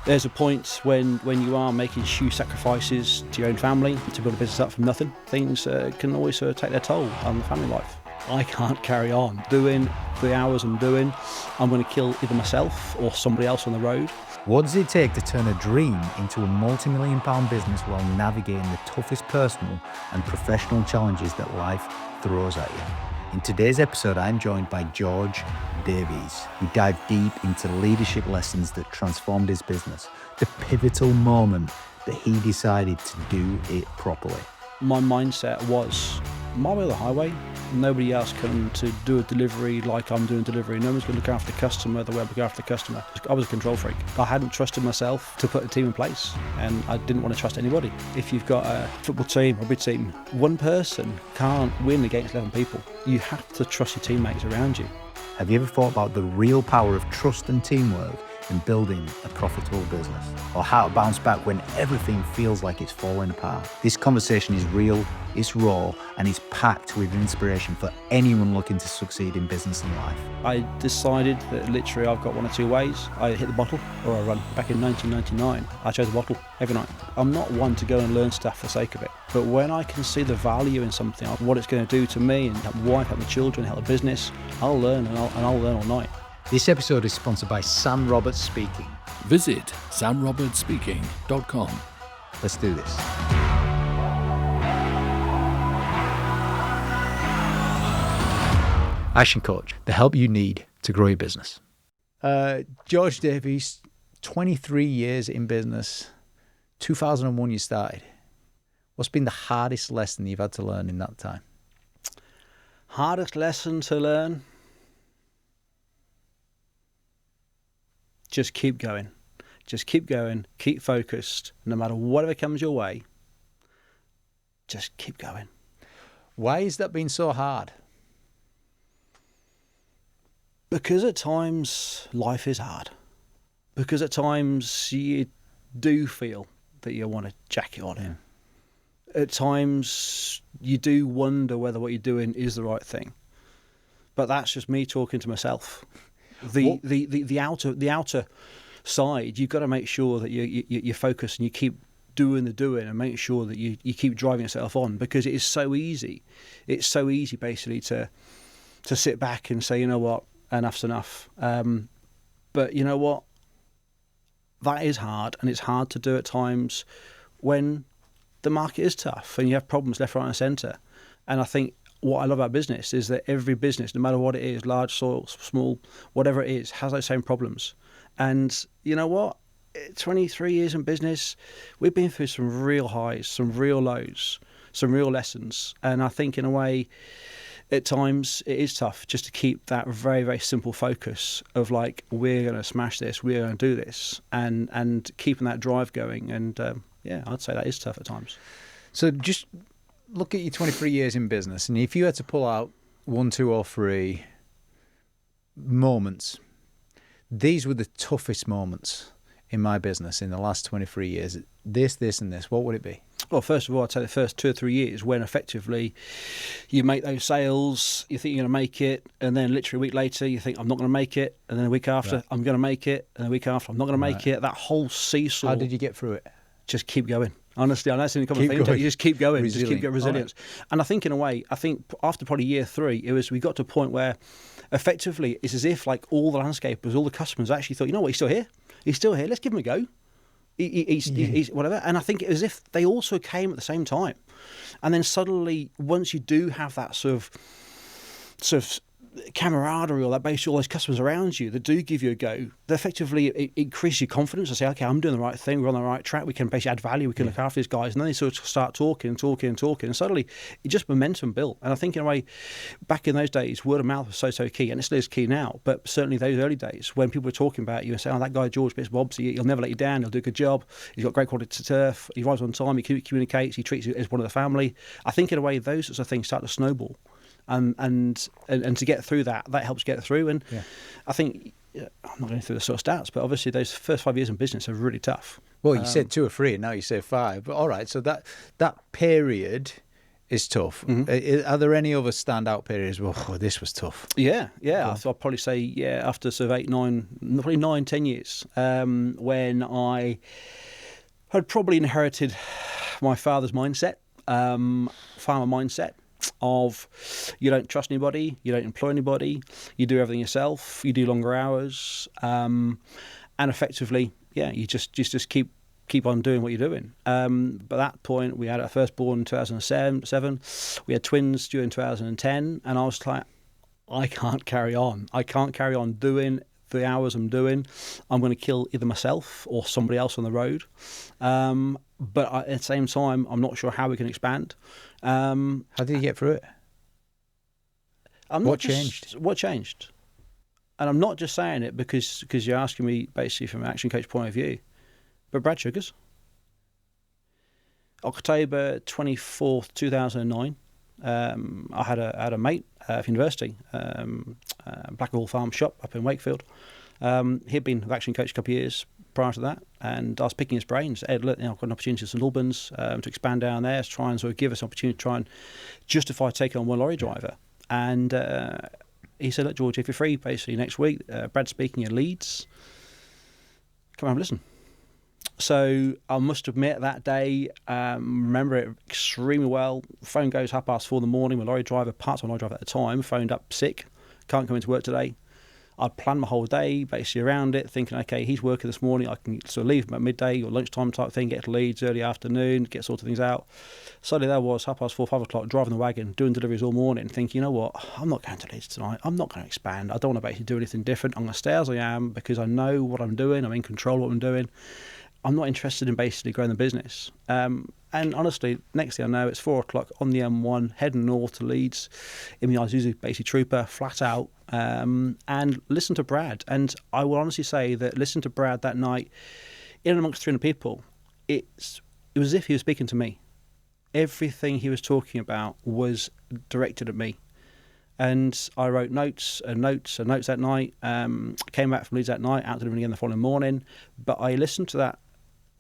There's a point when you are making huge sacrifices to your own family to build a business up from nothing. Things can always take their toll on the family life. I can't carry on doing the hours I'm doing. I'm going to kill either myself or somebody else on the road. What does it take to turn a dream into a multi-million-pound business while navigating the toughest personal and professional challenges that life throws at you? In today's episode, I'm joined by George Davies. We dive deep into leadership lessons that transformed his business, the pivotal moment that he decided to do it properly. My mindset was, my way or the highway. Nobody else can to do a delivery like I'm doing delivery. No one's going to look after the customer the way I look after the customer. I was a control freak. I hadn't trusted myself to put a team in place, and I didn't want to trust anybody. If you've got a football team, rugby team, one person can't win against 11 people. You have to trust your teammates around you. Have you ever thought about the real power of trust and teamwork in building a profitable business? Or how to bounce back when everything feels like it's falling apart? This conversation is real, it's raw, and it's packed with inspiration for anyone looking to succeed in business and life. I decided that literally I've got one of two ways. I hit the bottle or I run. Back in 1999, I chose the bottle every night. I'm not one to go and learn stuff for the sake of it. But when I can see the value in something, what it's going to do to me and help my wife, help my children, help the business, I'll learn and I'll learn all night. This episode is sponsored by Sam Roberts Speaking. Visit samrobertsspeaking.com. Let's do this. ActionCOACH, the help you need to grow your business. George Davies, 23 years in business. 2001 you started. What's been the hardest lesson you've had to learn in that time? Hardest lesson to learn? Just keep going. Just keep going. Keep focused. No matter whatever comes your way, just keep going. Why has that been so hard? Because at times life is hard. Because at times you do feel that you want to jack it on in. At times you do wonder whether what you're doing is the right thing. But that's just me talking to myself. The outer side, you've got to make sure that you focus and you keep doing the doing and make sure that you keep driving yourself on, because it is so easy. It's so easy basically to sit back and say, you know what, enough's enough. But you know what? That is hard, and it's hard to do at times when the market is tough and you have problems left, right and centre. And I think what I love about business is that every business, no matter what it is, large, small, whatever it is, has those same problems. And you know what? 23 years in business, we've been through some real highs, some real lows, some real lessons. And I think in a way, at times it is tough just to keep that very, very simple focus of like, we're going to smash this, we're going to do this, and keeping that drive going. And yeah, I'd say that is tough at times. So just look at your 23 years in business, and if you had to pull out 1, 2 or 3 moments, these were the toughest moments in my business in the last 23 years, this and this, what would it be? Well, first of all, I'd say the first 2 or 3 years when effectively you make those sales, you think you're going to make it, and then literally a week later you think, I'm not going to make it, and then a week after, right, I'm going to make it, and a week after, I'm not going to make it. That whole seesaw. How did you get through it? Just keep going. Honestly, I know it's a common thing. You just keep going. Resilient. Just keep getting resilience. Right. And I think in a way, after probably year 3, we got to a point where effectively it's as if like all the landscapers, all the customers actually thought, you know what, he's still here. He's still here. Let's give him a go. He's whatever. And I think it was as if they also came at the same time. And then suddenly, once you do have that sort of camaraderie or that basically all those customers around you that do give you a go, that effectively it increases your confidence to say, okay, I'm doing the right thing, we're on the right track, we can basically add value, we can look after these guys. And then they sort of start talking, and suddenly it just momentum built. And I think in a way, back in those days, word of mouth was so key, and it still is key now, but certainly those early days when people were talking about you and saying, oh, that guy George bits bobs, he'll never let you down, he'll do a good job, he's got great quality turf, he arrives on time, he communicates, he treats you as one of the family. I think in a way those sorts of things start to snowball. And to get through that helps get through. And I think, I'm not going through the sort of stats, but obviously those first 5 years in business are really tough. Well, you said 2 or 3, and now you say 5. But all right, so that period is tough. Mm-hmm. Are there any other standout periods? Well, this was tough. Yeah. I'd probably say after sort of 8, 9, probably 9, 10 years, when I had probably inherited my father's mindset, farmer mindset of you don't trust anybody, you don't employ anybody, you do everything yourself, you do longer hours, and effectively, you just keep on doing what you're doing. But at that point, we had our firstborn in 2007. We had twins due in 2010, and I was like, I can't carry on. I can't carry on doing the hours I'm doing. I'm going to kill either myself or somebody else on the road. But at the same time, I'm not sure how we can expand. How did you get through it? What changed? What changed? And I'm not just saying it because you're asking me basically from an action coach point of view. But Brad Sugars, October 24th, 2009, I had a mate at university, Blackwall Farm shop up in Wakefield. He'd been with Action Coach a couple of years prior to that, and I was picking his brains. Ed, look, I've got an opportunity in St Albans to expand down there, to try and sort of give us an opportunity to try and justify taking on one lorry driver. And he said, look, George, if you're free basically next week, Brad's speaking in Leeds, come and listen. So I must admit that day, remember it extremely well. Phone goes 4:30 in the morning. My lorry driver, part-time lorry driver at the time, phoned up sick, can't come into work today. I'd planned my whole day basically around it, thinking, okay, he's working this morning, I can sort of leave at midday or lunchtime type thing, get to Leeds early afternoon, get sorted things out. Suddenly there was 4:30, 5 o'clock, driving the wagon, doing deliveries all morning, thinking, you know what, I'm not going to Leeds tonight, I'm not going to expand, I don't want to basically do anything different, I'm going to stay as I am because I know what I'm doing, I'm in control of what I'm doing. I'm not interested in basically growing the business. And honestly, next thing I know, it's 4 o'clock on the M1, heading north to Leeds in the Isuzu basically Trooper, flat out, and listen to Brad. And I will honestly say that listening to Brad that night, in and amongst 300 people, it was as if he was speaking to me. Everything he was talking about was directed at me. And I wrote notes that night, came back from Leeds that night, out delivering again the following morning. But I listened to that,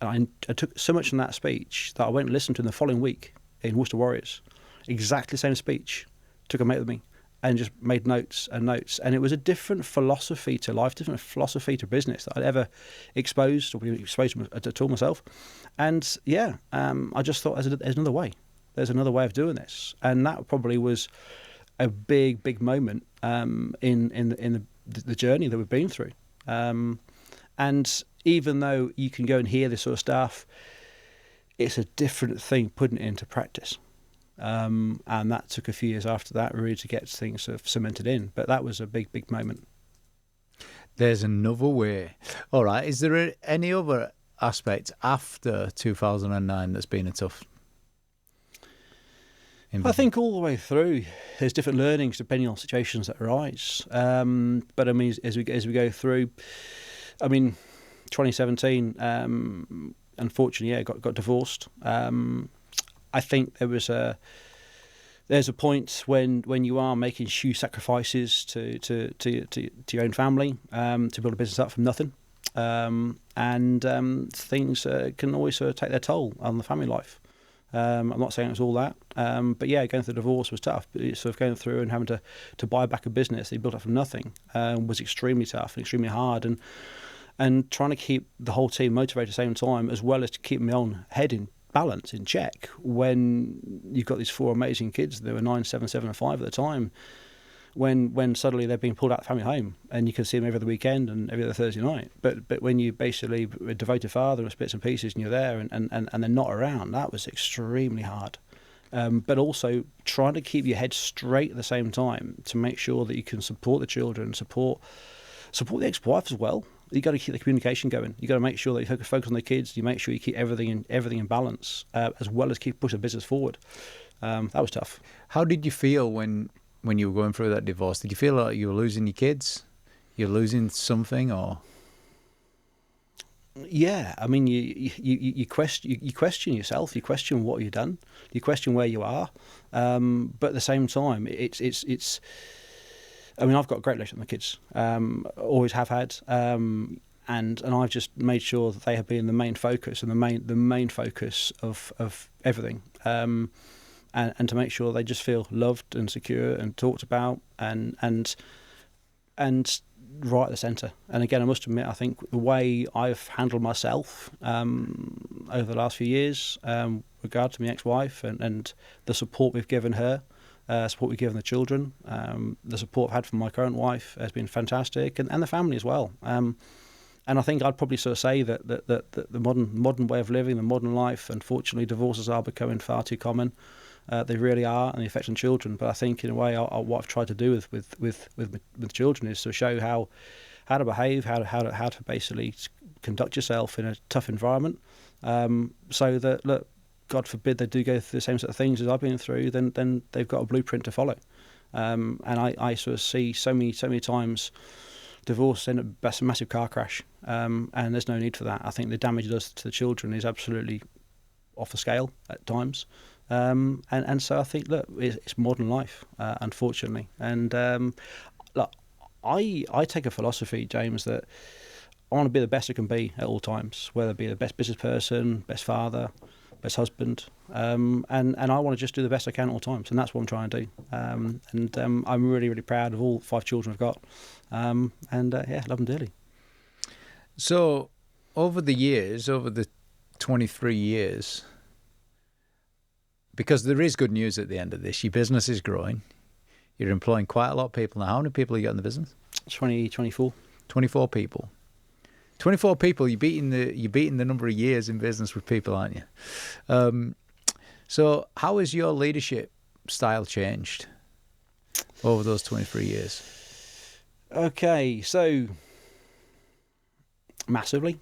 and I took so much from that speech that I went and listened to in the following week in Worcester Warriors. Exactly the same speech. Took a mate with me and just made notes. And it was a different philosophy to life, different philosophy to business that I'd ever exposed or been exposed to at all myself. And I just thought there's another way. There's another way of doing this. And that probably was a big moment in the journey that we've been through. And even though you can go and hear this sort of stuff, it's a different thing putting it into practice. And that took a few years after that really to get things sort of cemented in. But that was a big moment. There's another way. All right. Is there any other aspect after 2009 that's been a tough? I think all the way through, there's different learnings depending on situations that arise. But I mean, as we go through, I mean, 2017, unfortunately, got divorced. I think there's a point when you are making huge sacrifices to your own family, to build a business up from nothing, and things can always sort of take their toll on the family life. I'm not saying it was all that, but yeah, going through the divorce was tough. Sort of going through and having to buy back a business that you built up from nothing was extremely tough and extremely hard, and trying to keep the whole team motivated at the same time, as well as to keep my own head in balance, in check, when you've got these 4 amazing kids. They were 9, 7, 7 and 5 at the time, when suddenly they're being pulled out of the family home and you can see them every other weekend and every other Thursday night. But when you basically a devoted father and bits and pieces and you're there and they're not around, that was extremely hard. But also trying to keep your head straight at the same time to make sure that you can support the children, support the ex-wife as well. You've got to keep the communication going. You've got to make sure that you focus on the kids. You make sure you keep everything in balance, as well as keep pushing the business forward. That was tough. How did you feel when you were going through that divorce? Did you feel like you were losing your kids? You're losing something, or? Yeah, I mean, you question yourself. You question what you've done. You question where you are. But at the same time, it's. I mean, I've got a great relationship with my kids. Always have had. And I've just made sure that they have been the main focus and the main focus of everything. and to make sure they just feel loved and secure and talked about and right at the centre. And again, I must admit, I think the way I've handled myself over the last few years, regard to my ex-wife and the support we've given her, support we've given the children, the support I've had from my current wife has been fantastic, and the family as well. And I think I'd probably sort of say that the modern way of living, the modern life, unfortunately, divorces are becoming far too common. They really are, and they affect children. But I think, in a way, what I've tried to do with children is to show how to behave, how to basically conduct yourself in a tough environment, so that, look, God forbid they do go through the same sort of things as I've been through, then they've got a blueprint to follow. And I sort of see so many times divorce end up as a massive car crash, and there's no need for that. I think the damage it does to the children is absolutely off the scale at times. And so I think, look, it's modern life, unfortunately. And look, I take a philosophy, James, that I want to be the best I can be at all times, whether it be the best business person, best father, best husband, and I want to just do the best I can at all times, and that's what I'm trying to do. I'm really, really proud of all 5 children I've got, yeah, love them dearly. So, over the 23 years, because there is good news at the end of this, your business is growing. You're employing quite a lot of people now. How many people you got in the business? 24. 24 people. 24 people. You're beating the number of years in business with people, aren't you? So how has your leadership style changed over those 23 years? Okay, so massively.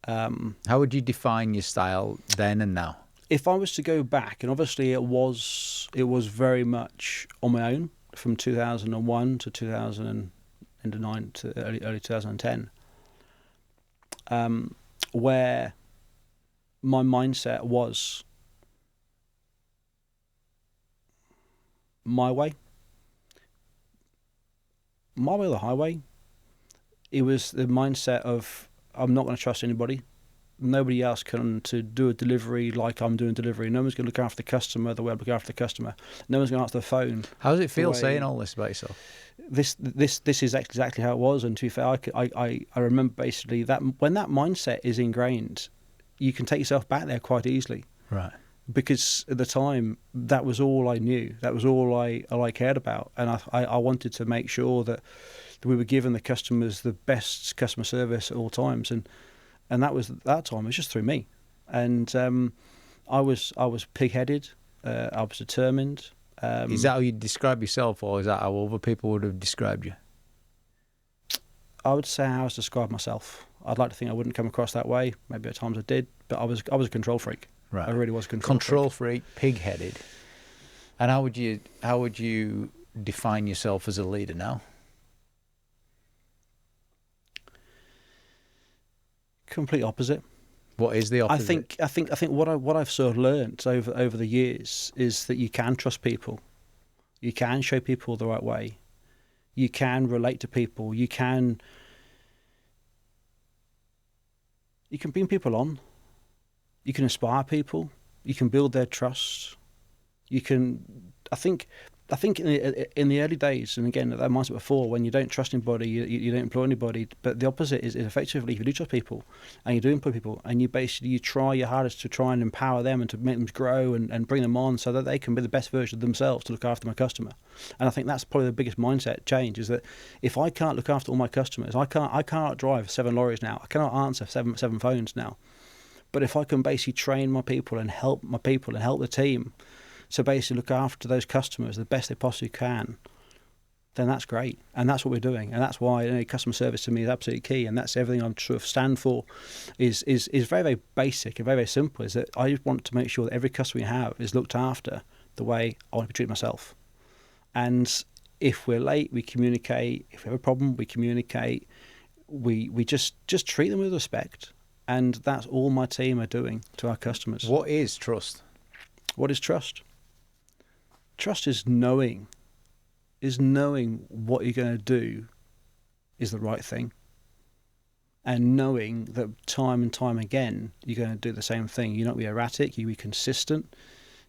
How would you define your style then and now? If I was to go back, and obviously it was very much on my own from 2001 to 2009 to early 2010, where my mindset was my way or the highway. It was the mindset of, I'm not going to trust anybody. Nobody else can to do a delivery like I'm doing delivery. No one's going to look after the customer the way I look after the customer. No one's going to answer the phone. How does it feel saying all this about yourself? This is exactly how it was. And to be fair, I remember basically that when that mindset is ingrained, you can take yourself back there quite easily. Right. Because at the time, that was all I knew. That was all I cared about. And I wanted to make sure that we were giving the customers the best customer service at all times. And that time was just through me. And I was pig-headed. I was determined. Is that how you describe yourself, or is that how other people would have described you? I would say how I was described myself. I'd like to think I wouldn't come across that way. Maybe at times I did, but I was a control freak. Right. I really was a control freak, pig-headed. And how would you define yourself as a leader now? Complete opposite. What is the opposite? I think what I've sort of learnt over the years is that you can trust people, you can show people the right way, you can relate to people, you can bring people on, you can inspire people, you can build their trust, you can. I think in the early days, and again, that mindset before, when you don't trust anybody, you don't employ anybody. But the opposite is effectively, if you do trust people, and you do employ people, and you try your hardest to try and empower them and to make them grow and bring them on so that they can be the best version of themselves to look after my customer. And I think that's probably the biggest mindset change, is that if I can't look after all my customers, I can't drive 7 lorries now, I cannot answer seven phones now. But if I can basically train my people and help the team to basically look after those customers the best they possibly can, then that's great. And that's what we're doing. And that's why customer service to me is absolutely key. And that's everything I'm sort of stand for is very, very basic and very, very simple, is that I want to make sure that every customer we have is looked after the way I want to be treated myself. And if we're late, we communicate. If we have a problem, we communicate. We just treat them with respect. And that's all my team are doing to our customers. What is trust? What is trust? Trust is knowing what you're going to do is the right thing, and knowing that time and time again you're going to do the same thing. You're not be erratic, you be consistent,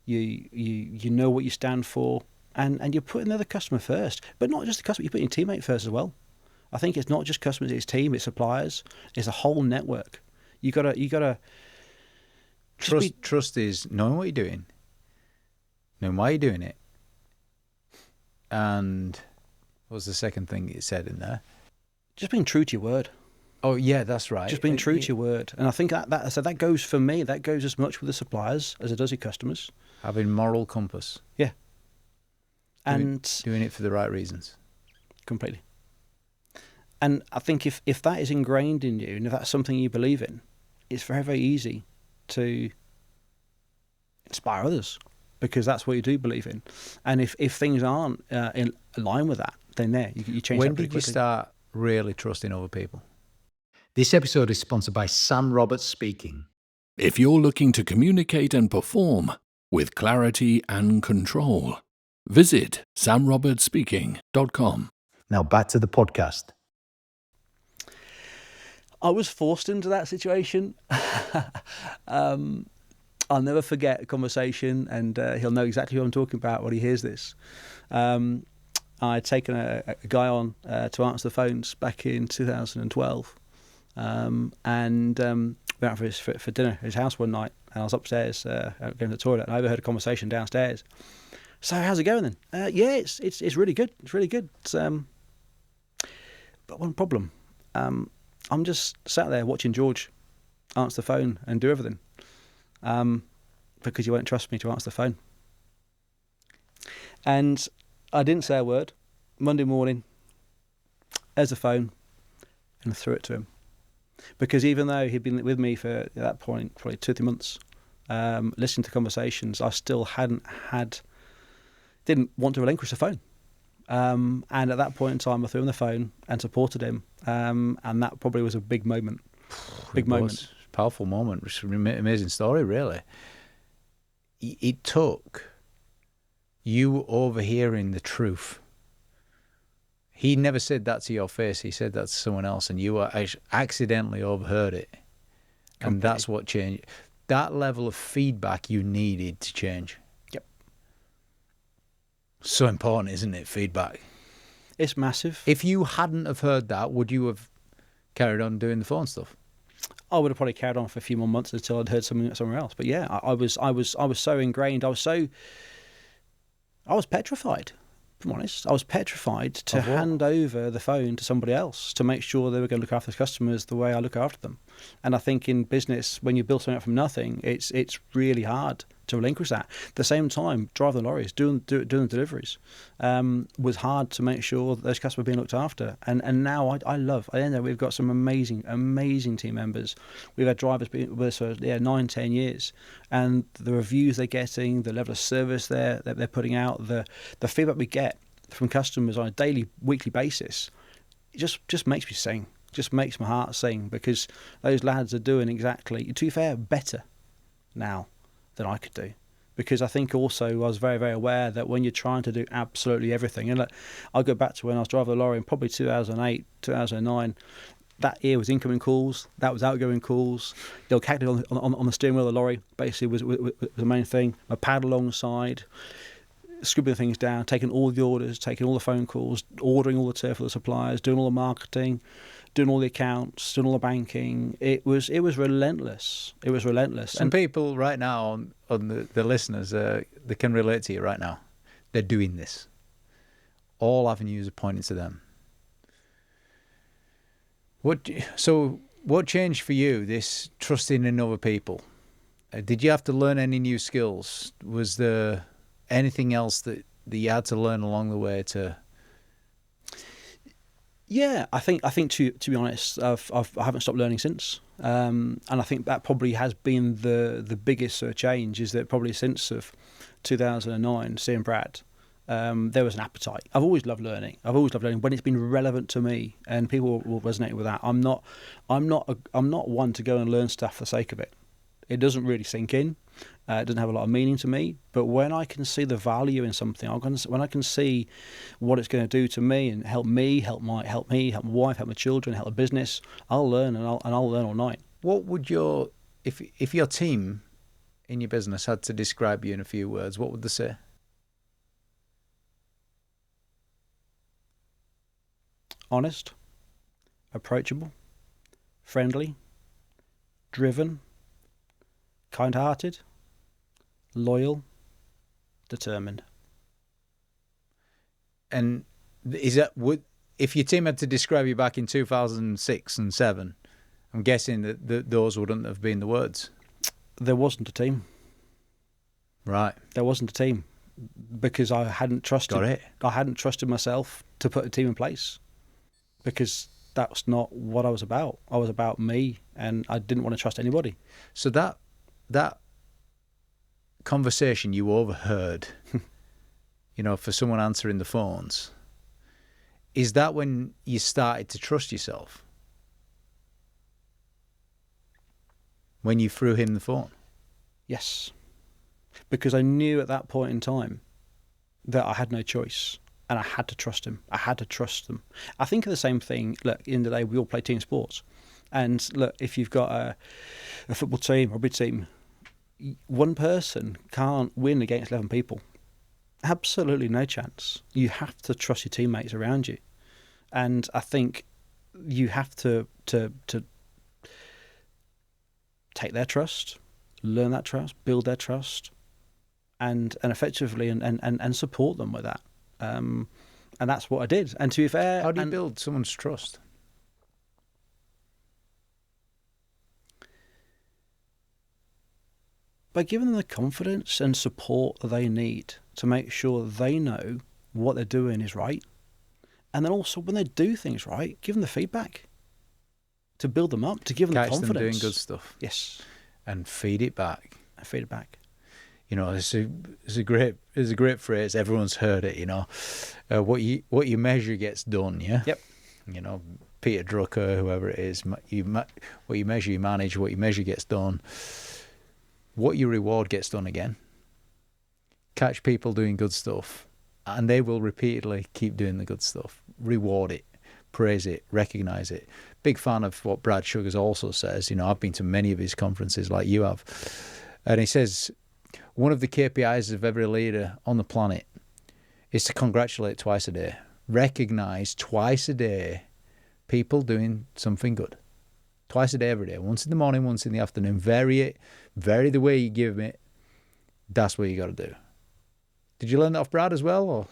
You know what you stand for, and you're putting the other customer first. But not just the customer, you're putting your teammate first as well. I think it's not just customers, it's team, it's suppliers, it's a whole network. You gotta trust is knowing what you're doing, knowing why you're doing it, and what was the second thing you said in there? Just being true to your word. Oh yeah, that's right. Just being true to your word, and I think that goes for me. That goes as much with the suppliers as it does with customers. Having moral compass. Yeah. And doing it for the right reasons. Completely. And I think if that is ingrained in you, and if that's something you believe in, it's very, very easy to inspire others, because that's what you do believe in. And if things aren't in line with that, then you change. When that pretty did you quickly. start really trusting other people? This episode is sponsored by Sam Roberts Speaking. If you're looking to communicate and perform with clarity and control, visit samrobertspeaking.com. Now back to the podcast. I was forced into that situation. I'll never forget a conversation, and he'll know exactly who I'm talking about when he hears this. I'd taken a guy on to answer the phones back in 2012, and went out for dinner at his house one night, and I was upstairs going to the toilet, and I overheard a conversation downstairs. So how's it going then? Yeah, it's really good. It's really good. But one problem. I'm just sat there watching George answer the phone and do everything, because you won't trust me to answer the phone. And I didn't say a word. Monday morning, there's the phone, and I threw it to him. Because even though he'd been with me for, at that point, probably 2 or 3 months, listening to conversations, I still didn't want to relinquish the phone. And at that point in time, I threw him the phone and supported him. And that probably was a big moment. Moment. Powerful moment. It's an amazing story, really. It took you overhearing the truth. He never said that to your face. He said that to someone else, and you accidentally overheard it. And that's what changed. That level of feedback you needed to change. Yep. So important, isn't it? Feedback. It's massive. If you hadn't have heard that, would you have carried on doing the phone stuff? I would have probably carried on for a few more months until I'd heard something somewhere else. But yeah, I was so ingrained. I was petrified. If I'm honest, I was petrified to hand over the phone to somebody else to make sure they were going to look after the customers the way I look after them. And I think in business, when you build something up from nothing, it's really hard to relinquish that. At the same time, driving the lorries, doing the deliveries, was hard to make sure that those customers were being looked after. And now I know we've got some amazing team members. We've had drivers being with us for 9-10 years, and the reviews they're getting, the level of service that they're putting out, the feedback we get from customers on a daily, weekly basis, it just makes me sing. Just makes my heart sing, because those lads are doing exactly, to be fair, better now than I could do. Because I think also I was very, very aware that when you're trying to do absolutely everything, and look, I'll go back to when I was driving a lorry in probably 2008, 2009, that year was incoming calls, that was outgoing calls. They'll calculate on the steering wheel of the lorry, basically was the main thing. My pad alongside, scribbling things down, taking all the orders, taking all the phone calls, ordering all the turf for the suppliers, doing all the marketing, doing all the accounts, doing all the banking. It was relentless. It was relentless. Some people right now on the listeners, they can relate to you right now. They're doing this. All avenues are pointing to them. What changed for you, this trusting in other people? Did you have to learn any new skills? Was there anything else that you had to learn along the way to? Yeah, I think to be honest, I haven't stopped learning since, and I think that probably has been the biggest sort of change, is that probably since of 2009, seeing Brad, there was an appetite. I've always loved learning. When it's been relevant to me, and people will resonate with that. I'm not one to go and learn stuff for the sake of it. It doesn't really sink in. It doesn't have a lot of meaning to me. But when I can see the value in something, when I can see what it's going to do to me and help me, help my wife, help my children, help the business, I'll learn, and I'll learn all night. What would if your team in your business had to describe you in a few words, what would they say? Honest, approachable, friendly, driven, kind-hearted, loyal, determined. And is that if your team had to describe you back in 2006 and 7, I'm guessing that those wouldn't have been the words. There wasn't a team. Right. There wasn't a team because I hadn't trusted. Got it. I hadn't trusted myself to put a team in place because that's not what I was about. I was about me, and I didn't want to trust anybody. So that conversation you overheard, for someone answering the phones, is that when you started to trust yourself? When you threw him the phone? Yes. Because I knew at that point in time that I had no choice and I had to trust him. I had to trust them. I think of the same thing. Look, in the day, we all play team sports. And look, if you've got a football team or a big team, one person can't win against 11 people. Absolutely no chance. You have to trust your teammates around you. And I think you have to take their trust, learn that trust, build their trust, and effectively and support them with that. And that's what I did. And to be fair, how do you build someone's trust? By giving them the confidence and support that they need to make sure they know what they're doing is right. And then also, when they do things right, give them the feedback to build them up, to give them the confidence. Catch them doing good stuff. Yes. And feed it back. And feed it back. It's a great phrase. Everyone's heard it. What you measure gets done. Yeah. Yep. Peter Drucker, whoever it is, what you measure, you manage. What you measure gets done. What you reward gets done again. Catch people doing good stuff, and they will repeatedly keep doing the good stuff. Reward it, praise it, recognize it. Big fan of what Brad Sugars also says. I've been to many of his conferences like you have, and he says one of the KPIs of every leader on the planet is to congratulate twice a day. Recognize twice a day people doing something good. Twice a day, every day. Once in the morning, once in the afternoon. Vary it. Vary the way you give it. That's what you got to do. Did you learn that off Brad as well? Or?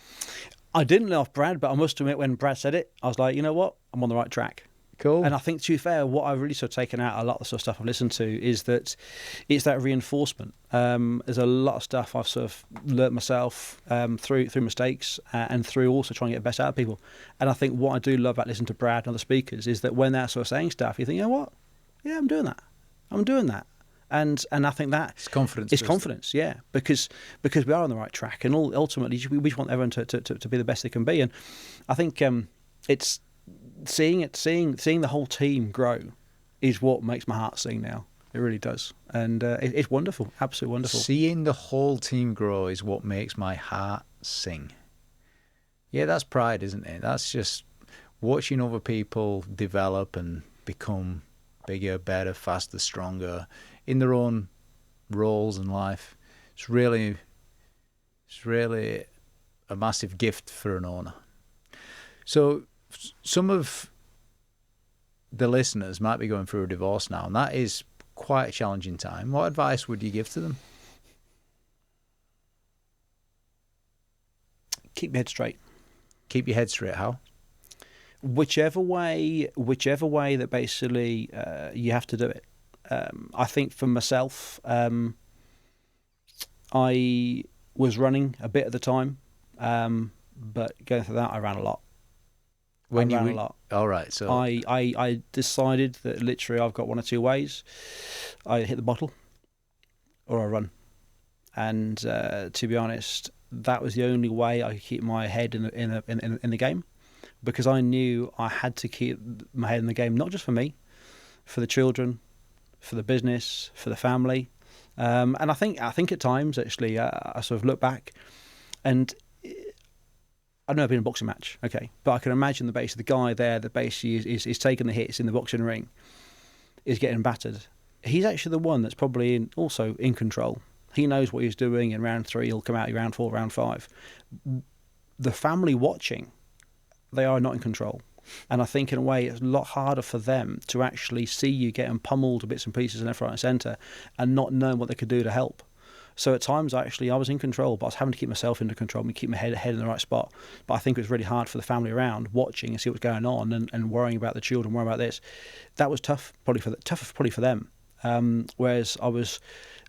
I didn't learn off Brad, but I must admit when Brad said it, I was like, you know what? I'm on the right track. Cool. And I think, to be fair, what I've really sort of taken out, a lot of the sort of stuff I've listened to, is that it's that reinforcement. There's a lot of stuff I've sort of learnt myself through mistakes and through also trying to get the best out of people. And I think what I do love about listening to Brad and other speakers is that when they're sort of saying stuff, you think, you know what? Yeah, I'm doing that. And I think that it's confidence. It's confidence, yeah, because we are on the right track, and ultimately we just want everyone to be the best they can be. And I think it's seeing the whole team grow is what makes my heart sing now. It really does, and it's wonderful, absolutely wonderful. Seeing the whole team grow is what makes my heart sing. Yeah, that's pride, isn't it? That's just watching other people develop and become bigger, better, faster, stronger in their own roles in life. It's really a massive gift for an owner. So some of the listeners might be going through a divorce now, and that is quite a challenging time. What advice would you give to them? Keep your head straight. Keep your head straight. How? Whichever way that basically you have to do it. I think for myself, I was running a bit at the time, but going through that, I ran a lot. A lot. All right. So I decided that literally I've got one or two ways. I hit the bottle, or I run. And to be honest, that was the only way I could keep my head in the game, because I knew I had to keep my head in the game, not just for me, for the children, for the business, for the family. And I think at times actually I sort of look back, and I've never been in a boxing match, okay, but I can imagine the guy there that basically is taking the hits in the boxing ring, is getting battered. He's actually the one that's probably also in control. He knows what he's doing. In round 3, he'll come out in round 4, round 5. The family watching, they are not in control. And I think in a way it's a lot harder for them to actually see you getting pummeled to bits and pieces left, right and centre and not knowing what they could do to help. So at times I was in control, but I was having to keep myself under control and keep my head in the right spot. But I think it was really hard for the family around watching and see what's going on and worrying about the children, worrying about this. That was tough, probably for them. Whereas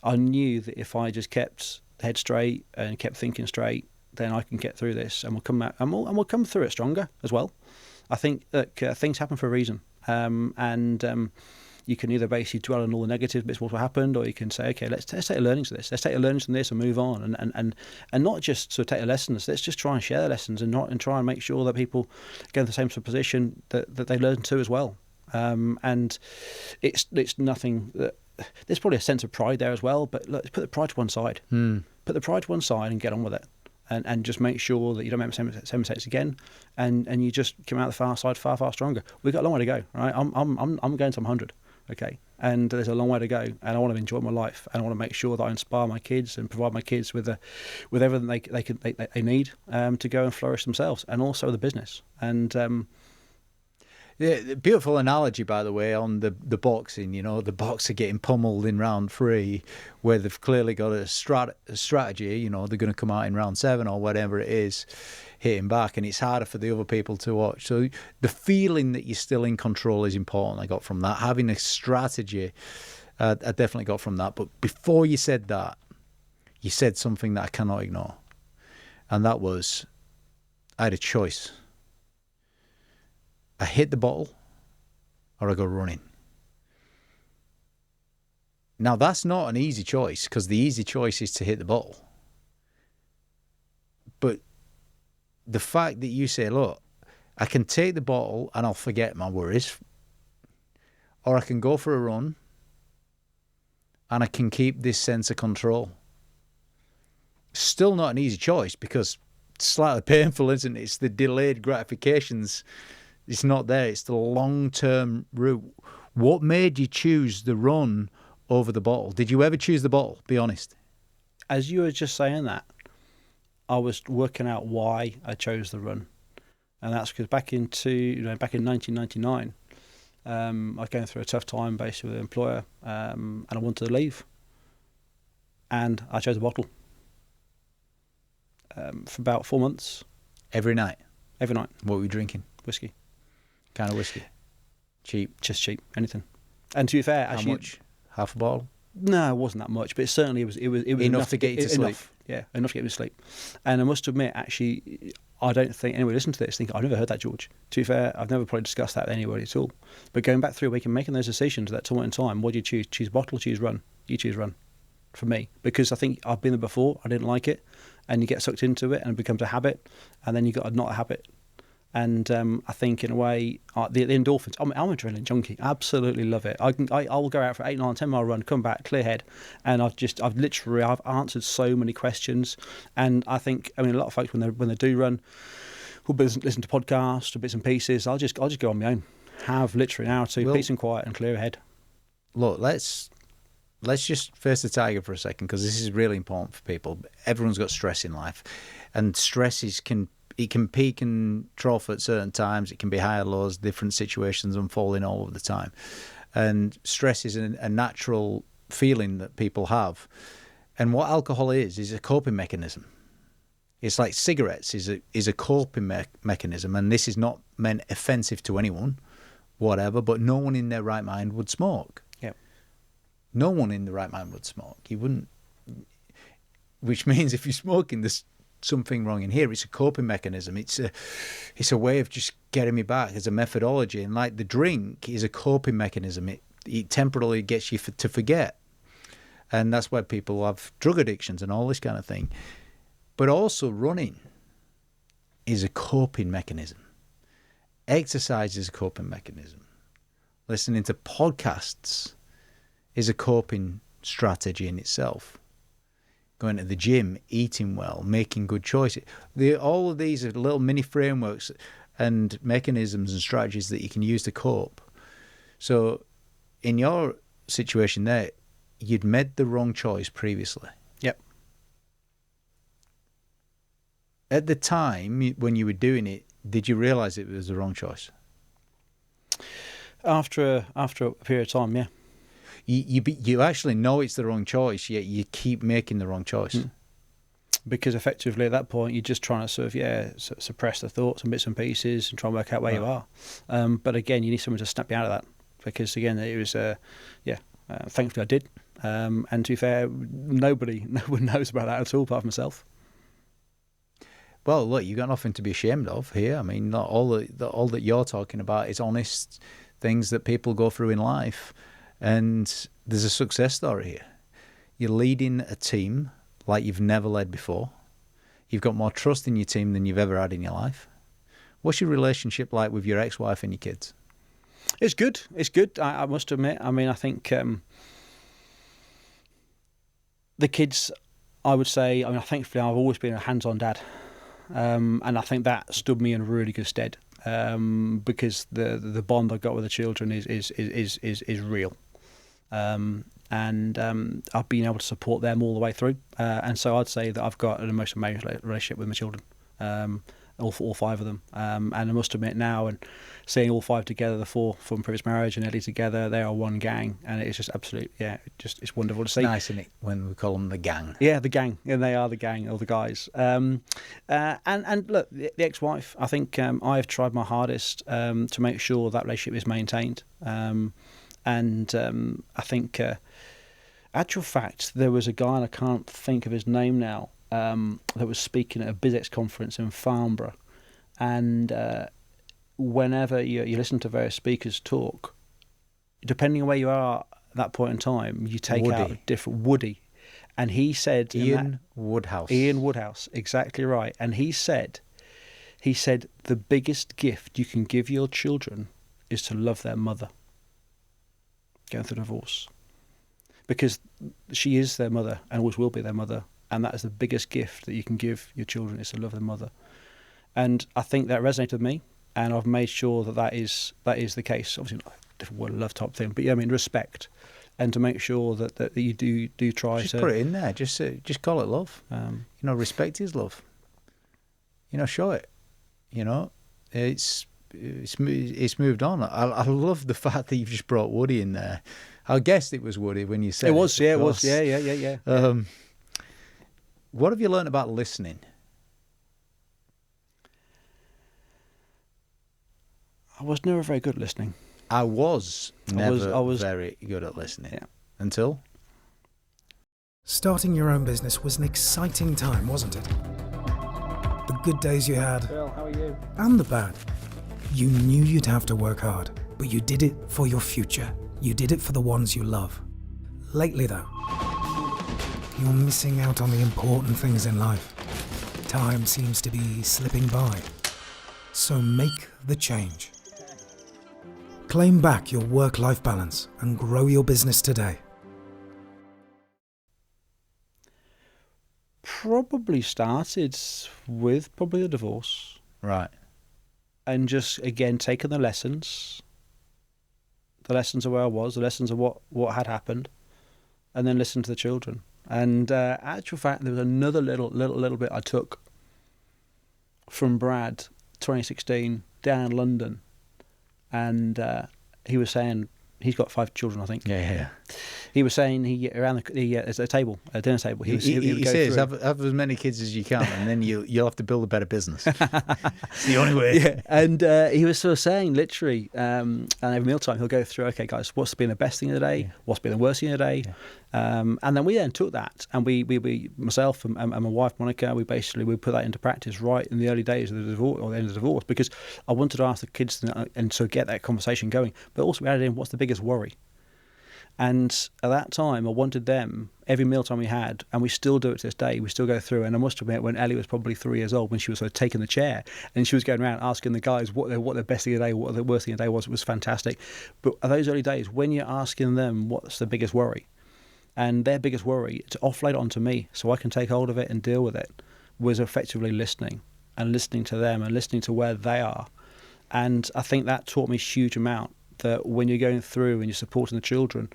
I knew that if I just kept head straight and kept thinking straight, then I can get through this, and we'll come out, and we'll come through it stronger as well. I think that things happen for a reason, and you can either basically dwell on all the negative bits of what happened, or you can say, okay, let's take the learnings of this. Let's take the learnings from this and move on, and not just sort of take the lessons. Let's just try and share the lessons and try and make sure that people get in the same sort of position that they learn too as well. And it's nothing that. There's probably a sense of pride there as well, but look, put the pride to one side. Put the pride to one side and get on with it. And just make sure that you don't make the same mistakes again, and you just come out the far side far stronger. We've got a long way to go, right? I'm going to 100, okay, and there's a long way to go, and I want to enjoy my life, and I want to make sure that I inspire my kids and provide my kids with everything they need to go and flourish themselves, and also the business. And yeah, beautiful analogy, by the way, on the boxing. You know, the boxer getting pummeled in round 3, where they've clearly got a strategy. You know, they're going to come out in round 7 or whatever it is, hitting back, and it's harder for the other people to watch. So the feeling that you're still in control is important. I got from that. Having a strategy, I definitely got from that. But before you said that, you said something that I cannot ignore, and that was, I had a choice. I hit the bottle or I go running. Now, that's not an easy choice, because the easy choice is to hit the bottle. But the fact that you say, look, I can take the bottle and I'll forget my worries, or I can go for a run and I can keep this sense of control. Still not an easy choice, because it's slightly painful, isn't it? It's the delayed gratifications. It's not there. It's the long-term route. What made you choose the run over the bottle? Did you ever choose the bottle? Be honest. As you were just saying that, I was working out why I chose the run, and that's because back in 1999, I was going through a tough time basically with an employer, and I wanted to leave, and I chose the bottle. For about 4 months. Every night? Every night. What were you drinking? Whiskey. Kind of whiskey? Cheap? Just cheap, anything. And to be fair, actually, how much? Half a bottle? No, it wasn't that much, but it certainly was enough to get you to sleep. Yeah, enough to get me to sleep. And I must admit, actually, I don't think anyone listen to this think I've never heard that, George. To be fair, I've never probably discussed that with anybody at all. But going back through a week and making those decisions at that point in time, what do you choose? Choose bottle, choose run. You choose run. For me, because I think I've been there before. I didn't like it, and you get sucked into it, and it becomes a habit, and then you got not a habit. And I think in a way, the endorphins. I'm an adrenaline junkie. Absolutely love it. I will go out for 8, 9, 10 mile run, come back clear head, and I've answered so many questions. And I think, a lot of folks when they do run, will listen to podcasts or bits and pieces. I'll just go on my own, have literally an hour or two, peace and quiet, and clear head. Look, let's just face the tiger for a second, because this is really important for people. Everyone's got stress in life, and stresses can peak and trough at certain times. It can be higher lows, different situations unfolding all of the time. And stress is a natural feeling that people have. And what alcohol is a coping mechanism. It's like cigarettes is a coping mechanism. And this is not meant offensive to anyone, whatever, but no one in their right mind would smoke. Yeah. No one in the right mind would smoke. You wouldn't. Which means if you're smoking, there's something wrong in here. It's a coping mechanism. It's a way of just getting me back. It's a methodology. And like the drink is a coping mechanism. It temporarily gets you to forget. And that's why people have drug addictions and all this kind of thing. But also running is a coping mechanism. Exercise is a coping mechanism. Listening to podcasts is a coping strategy in itself. Going to the gym, eating well, making good choices. All of these are little mini frameworks and mechanisms and strategies that you can use to cope. So in your situation there, you'd made the wrong choice previously. At the time when you were doing it, did you realise it was the wrong choice? After a period of time, yeah. You actually know it's the wrong choice, yet you keep making the wrong choice. Because effectively at that point you're just trying to sort of suppress the thoughts and bits and pieces and try and work out where you are. But again, you need someone to snap you out of that, because again it was thankfully I did. And to be fair, no one knows about that at all apart from myself. Well, look, you've got nothing to be ashamed of here. I mean, not all that you're talking about is honest things that people go through in life. And there's a success story here. You're leading a team like you've never led before. You've got more trust in your team than you've ever had in your life. What's your relationship like with your ex-wife and your kids? It's good. It's good. I must admit. I mean, I think the kids, I would say, thankfully I've always been a hands-on dad. And I think that stood me in really good stead, because the bond I got with the children is real, and I've been able to support them all the way through, and so I'd say that I've got an emotional relationship with my children, all five of them, and I must admit now, and seeing all five together, the four from previous marriage and Ellie together, they are one gang, and it's just absolute, it's wonderful to see. Nice, isn't it, when we call them the gang? Yeah, the gang, and they are the gang, all the guys. And look, the ex-wife, I think I've tried my hardest to make sure that relationship is maintained. And I think, actual fact, there was a guy, and I can't think of his name now, that was speaking at a BizX conference in Farnborough, and whenever you listen to various speakers talk, depending on where you are at that point in time, you take out a different Woody, and he said Ian Woodhouse, exactly right, and he said the biggest gift you can give your children is to love their mother going through divorce, because she is their mother and always will be their mother. And that is the biggest gift that you can give your children, is to love their mother. And I think that resonated with me, and I've made sure that is the case. Obviously, not a different word, love type thing, but respect, and to make sure that you do try just to put it in there. Just call it love. Respect is love. Show it. It's moved on. I love the fact that you've just brought Woody in there. I guessed it was Woody when you said it. Was, yeah, it was, yeah. What have you learned about listening? I was never very good at listening. I was never very good at listening. Yeah. Until? Starting your own business was an exciting time, wasn't it? The good days you had, Bill, how are you? And the bad. You knew you'd have to work hard, but you did it for your future. You did it for the ones you love. Lately, though, you're missing out on the important things in life. Time seems to be slipping by. So make the change. Claim back your work-life balance and grow your business today. Probably started with the divorce. Right. And just, again, taking the lessons of where I was, the lessons of what had happened, and then listen to the children. And actual fact, there was another little bit I took from Brad, 2016, down in London, and he was saying he's got 5 children, I think. Yeah. He was saying around there's a table, a dinner table. He says have as many kids as you can, and then you'll have to build a better business. It's the only way. Yeah. And he was sort of saying, literally, and every mealtime he'll go through, okay, guys, what's been the best thing of the day? Yeah. What's been the worst thing of the day? Yeah. And then we took that, and we myself and my wife Monica, we put that into practice right in the early days of the divorce, or the end of the divorce, because I wanted to ask the kids and to get that conversation going, but also we added in, what's the biggest worry? And at that time, I wanted them, every mealtime we had, and we still do it to this day, we still go through, and I must admit, when Ellie was probably 3 years old, when she was sort of taking the chair, and she was going around asking the guys what their best thing of the day, what the worst thing of the day was, it was fantastic. But at those early days, when you're asking them what's the biggest worry, and their biggest worry, to offload it onto me so I can take hold of it and deal with it, was effectively listening to them and listening to where they are. And I think that taught me a huge amount, that when you're going through and you're supporting the children,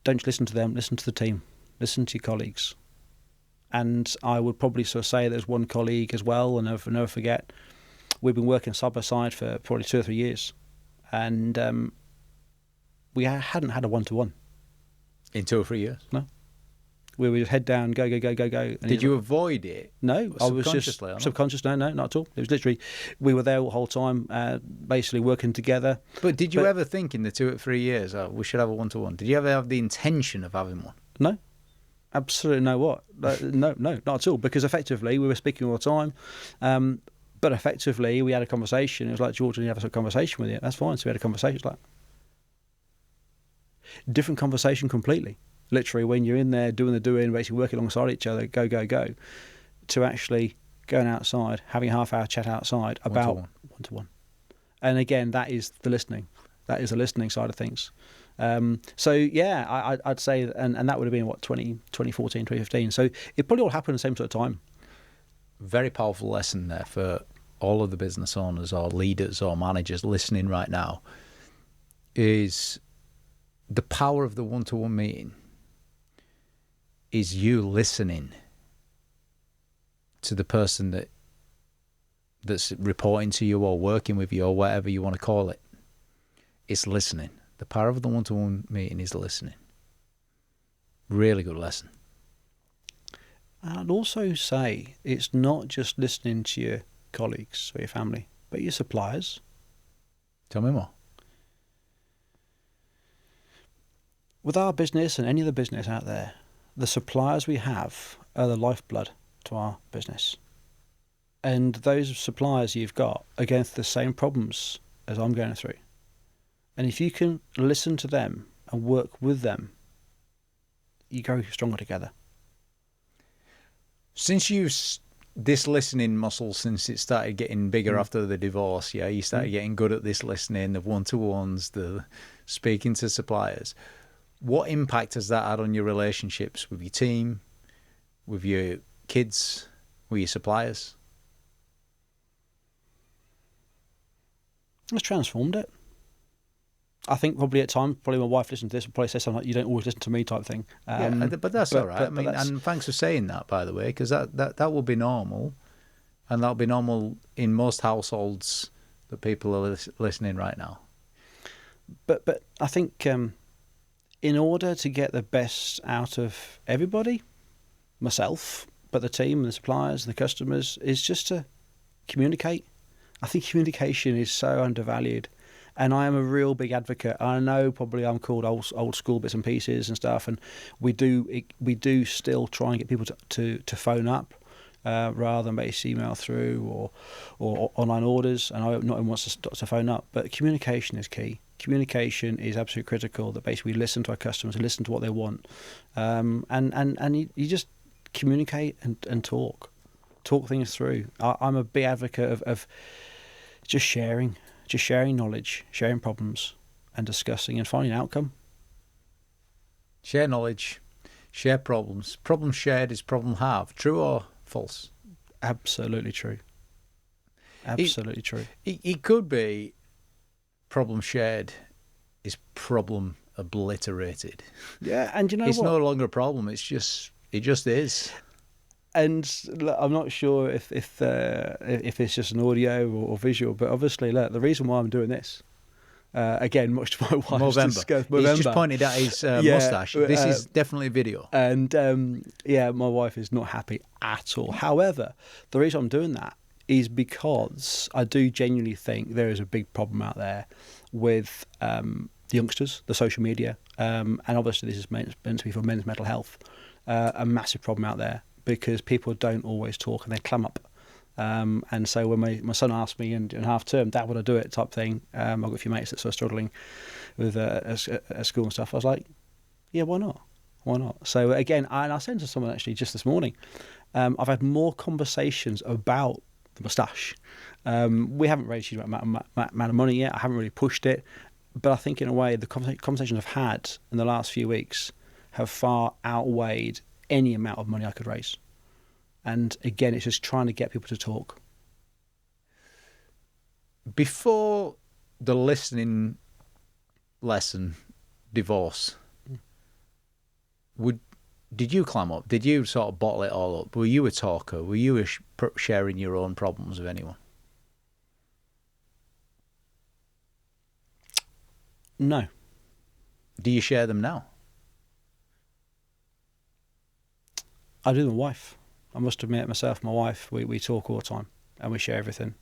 don't just listen to them, listen to the team, listen to your colleagues, And I would probably sort of say there's one colleague as well, and I'll never forget, we've been working side by side for probably 2 or 3 years, and we hadn't had a one-to-one. In 2 or 3 years? No. We would just head down, go. And Did you avoid it? No, I was just subconscious. No, not at all. It was literally, we were there the whole time, basically working together. But did you ever think in the 2 or 3 years, we should have a one-to-one? Did you ever have the intention of having one? No, absolutely no. No, not at all. Because effectively, we were speaking all the time. But effectively, we had a conversation. It was like, George, I need to have a conversation with you. That's fine. So we had a conversation. It's like different conversation completely. Literally, when you're in there doing the doing, basically working alongside each other, go, to actually going outside, having a half-hour chat outside about one-to-one. And again, that is the listening. That is the listening side of things. So yeah, I'd say, and that would have been 2014, 2015. So it probably all happened at the same sort of time. Very powerful lesson there for all of the business owners or leaders or managers listening right now, is the power of the one-to-one meeting is you listening to the person that's reporting to you or working with you or whatever you want to call it. It's listening. The power of the one-to-one meeting is listening. Really good lesson. And I'd also say it's not just listening to your colleagues or your family, but your suppliers. Tell me more. With our business and any other business out there, the suppliers we have are the lifeblood to our business. And those suppliers you've got are going through the same problems as I'm going through. And if you can listen to them and work with them, you grow stronger together. Since this listening muscle, since it started getting bigger after the divorce, you started getting good at this listening, the one-to-ones, the speaking to suppliers. What impact has that had on your relationships with your team, with your kids, with your suppliers? It's transformed it. I think probably at times, my wife listened to this would probably say something like, "You don't always listen to me," type thing. But that's all right. And thanks for saying that, by the way, because that will be normal, and that'll be normal in most households that people are listening right now. But I think in order to get the best out of everybody, myself, but the team and the suppliers and the customers, is just to communicate. I think communication is so undervalued. And I am a real big advocate. I know probably I'm called old school bits and pieces and stuff, and we do still try and get people to phone up rather than basically email through or online orders. And I hope not everyone wants to phone up, but communication is key. Communication is absolutely critical. That basically we listen to our customers, listen to what they want, and you just communicate and talk things through. I'm a big advocate of just sharing knowledge, sharing problems, and discussing and finding an outcome. Share knowledge, share problems. Problem shared is problem halved. True or false? Absolutely true. Absolutely true. It could be problem shared is problem obliterated. Yeah, and you know it's what? no longer a problem. It just is. And look, I'm not sure if it's just an audio or visual, but obviously, look, the reason why I'm doing this, again, much to my wife's disgust. He's just pointed at his mustache. This is definitely video. And my wife is not happy at all. However, the reason I'm doing that is because I do genuinely think there is a big problem out there with the youngsters, the social media, and obviously this is meant to be for men's mental health, a massive problem out there. Because people don't always talk and they clam up. And so when my son asked me in half term, "Dad, would I do it?" type thing, I've got a few mates that sort of struggling with at school and stuff. I was like, yeah, why not? Why not? So again, I said to someone actually just this morning, I've had more conversations about the moustache. We haven't raised a huge amount of money yet. I haven't really pushed it. But I think in a way, the conversations I've had in the last few weeks have far outweighed any amount of money I could raise. And again, it's just trying to get people to talk. Before the listening lesson, divorce, would Did you clam up? Did you sort of bottle it all up? Were you a talker? Were you sharing your own problems with anyone? No. Do you share them now? I do with my wife. I must admit, myself and my wife, we talk all the time and we share everything.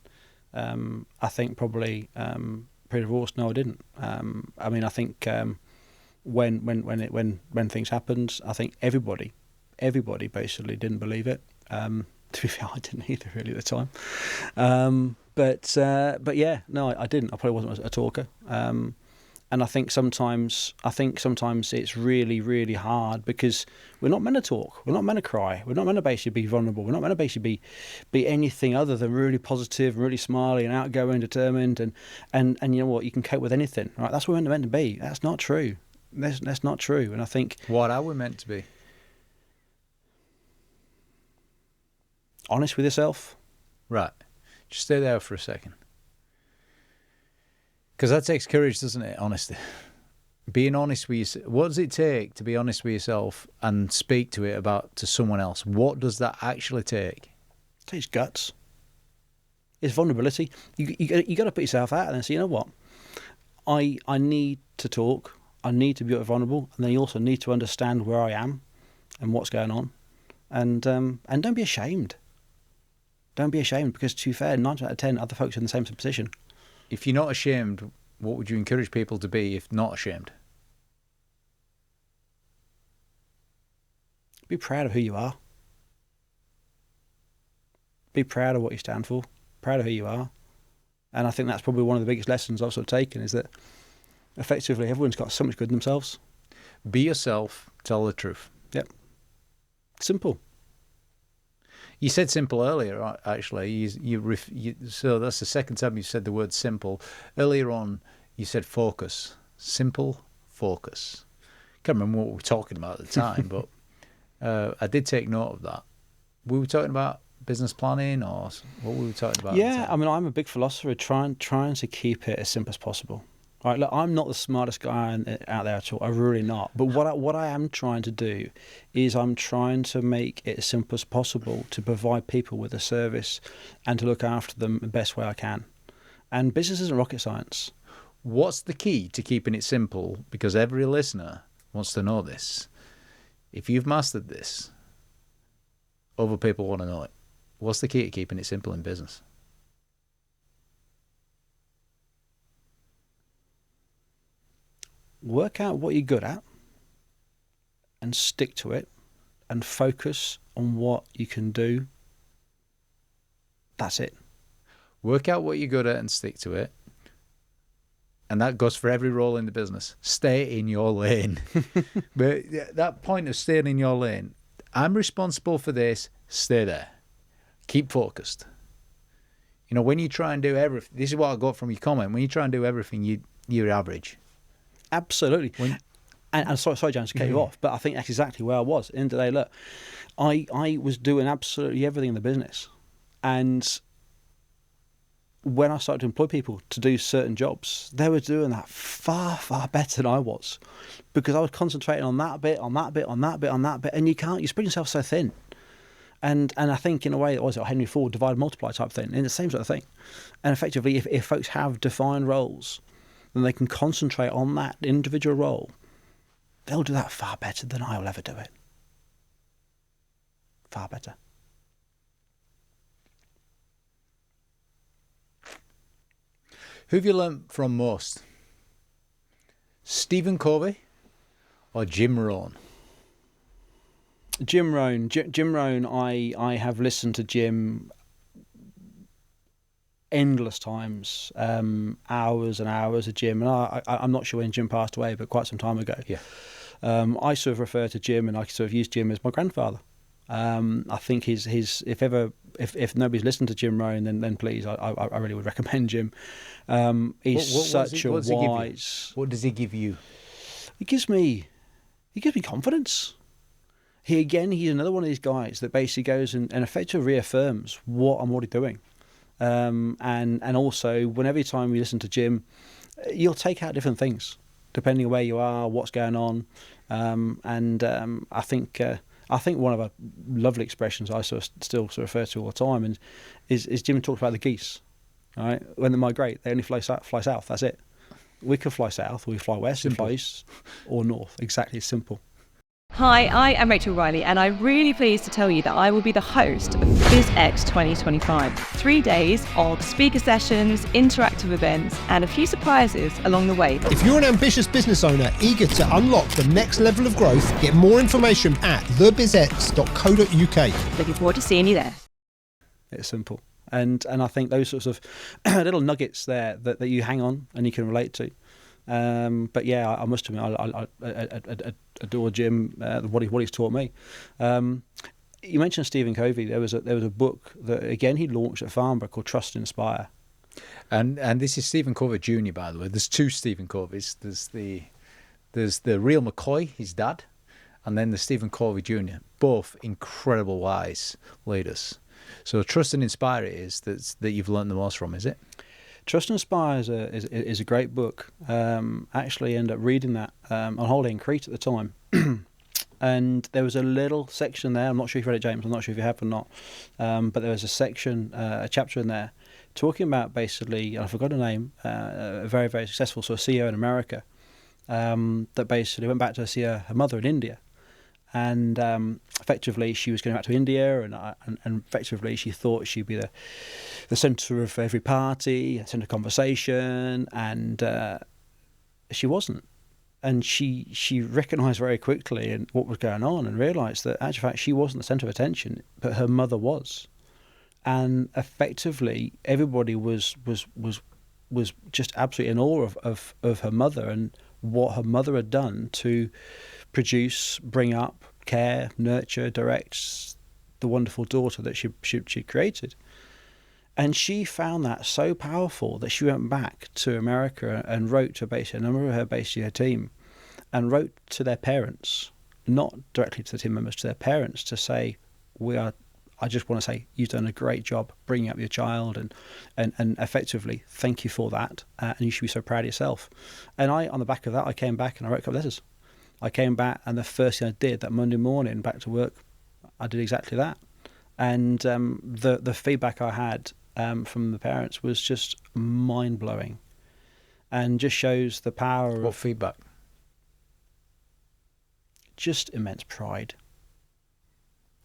I think probably pre-divorce, no, I didn't. I mean, I think when things happened, I think everybody basically didn't believe it. To be fair, I didn't either really at the time. But yeah, no, I didn't. I probably wasn't a talker. And I think sometimes it's really, really hard because we're not meant to talk. We're not meant to cry. We're not meant to basically be vulnerable. We're not meant to basically be anything other than really positive, really smiley and outgoing, determined, and you know what, you can cope with anything. Right? That's what we're meant to be. That's not true. That's not true. And I think what are we meant to be? Honest with yourself. Right. Just stay there for a second. Because that takes courage, doesn't it? Honesty. Being honest with yourself. What does it take to be honest with yourself and speak to it to someone else? What does that actually take? It takes guts. It's vulnerability. You got to put yourself out there and say, you know what? I need to talk. I need to be vulnerable, and then you also need to understand where I am and what's going on, and don't be ashamed. Don't be ashamed, because to be fair, 9 out of 10 other folks are in the same position. If you're not ashamed, what would you encourage people to be if not ashamed? Be proud of who you are. Be proud of what you stand for. Proud of who you are. And I think that's probably one of the biggest lessons I've sort of taken, is that effectively everyone's got so much good in themselves. Be yourself, tell the truth. Yep. Simple. You said simple earlier, actually. So that's the second time you said the word simple. Earlier on, you said focus. Simple focus. Can't remember what we were talking about at the time, but I did take note of that. We were talking about business planning, or what were we talking about? Yeah, I mean, I'm a big philosopher trying to keep it as simple as possible. Right, look, I'm not the smartest guy out there at all. I'm really not. But what I am trying to do is I'm trying to make it as simple as possible to provide people with a service and to look after them the best way I can. And business isn't rocket science. What's the key to keeping it simple? Because every listener wants to know this. If you've mastered this, other people want to know it. What's the key to keeping it simple in business? Work out what you're good at and stick to it and focus on what you can do. That's it. Work out what you're good at and stick to it. And that goes for every role in the business. Stay in your lane. But that point of staying in your lane, I'm responsible for this, stay there. Keep focused. You know, when you try and do everything, this is what I got from your comment, when you try and do everything, you're average. Absolutely. And sorry, James, to cut you off, but I think that's exactly where I was. At the end of the day, look, I was doing absolutely everything in the business. And when I started to employ people to do certain jobs, they were doing that far, far better than I was, because I was concentrating on that bit, and you spread yourself so thin. And I think in a way, it was Henry Ford, divide and multiply type thing, and the same sort of thing. And effectively, if folks have defined roles, then they can concentrate on that individual role. They'll do that far better than I will ever do it. Far better. Who have you learnt from most? Stephen Covey or Jim Rohn? Jim Rohn. Jim Rohn, I have listened to Jim endless times, hours and hours of Jim. And I'm not sure when Jim passed away, but quite some time ago. Yeah. I sort of refer to Jim, and I sort of use Jim as my grandfather. I think if nobody's listened to Jim Rohn, then please, I really would recommend Jim. He's such a wise. What does he give you? He gives me confidence. He's another one of these guys that basically goes and effectively reaffirms what I'm already doing. And also, whenever time you listen to Jim, you'll take out different things depending on where you are, what's going on. I think one of our lovely expressions I still refer to all the time, and is Jim talked about the geese. All right, when they migrate, they only fly south. That's it. We could fly south, or we fly west, we fly east, or north. Exactly, it's simple. Hi, I am Rachel Riley, and I'm really pleased to tell you that I will be the host of BizX 2025. 3 days of speaker sessions, interactive events, and a few surprises along the way. If you're an ambitious business owner eager to unlock the next level of growth, get more information at thebizx.co.uk. Looking forward to seeing you there. It's simple. And I think those sorts of little nuggets there that you hang on and you can relate to. But yeah, I must admit, I adore Jim, what he's taught me. You mentioned Stephen Covey. There was a book that again he launched at Farnborough called Trust and Inspire. And this is Stephen Covey Jr. by the way. There's two Stephen Coveys. There's the real McCoy, his dad, and then the Stephen Covey Jr. Both incredible wise leaders. So Trust and Inspire it is that you've learned the most from, is it? Trust and Inspire is a great book. Actually ended up reading that on holiday in Crete at the time. And there was a little section there, I'm not sure if you read it, James, I'm not sure if you have or not, but there was a chapter in there talking about basically, I forgot her name, a very, very successful sort of CEO in America that basically went back to see her mother in India. And effectively, she was going back to India, and effectively, she thought she'd be the centre of every party, a centre of conversation, and she wasn't. And she recognised very quickly what was going on, and realised that, actually, fact, she wasn't the centre of attention, but her mother was. And effectively, everybody was just absolutely in awe of her mother and what her mother had done to produce, bring up, care, nurture, direct the wonderful daughter that she created. And she found that so powerful that she went back to America and wrote to basically a number of her team, and wrote to their parents, not directly to the team members, to their parents, to say, I just want to say you've done a great job bringing up your child, and effectively thank you for that, and you should be so proud of yourself. And on the back of that, I came back and I wrote a couple of letters. I came back, and the first thing I did that Monday morning, back to work, I did exactly that. And the feedback I had from the parents was just mind-blowing, and just shows the power What of feedback? Just immense pride.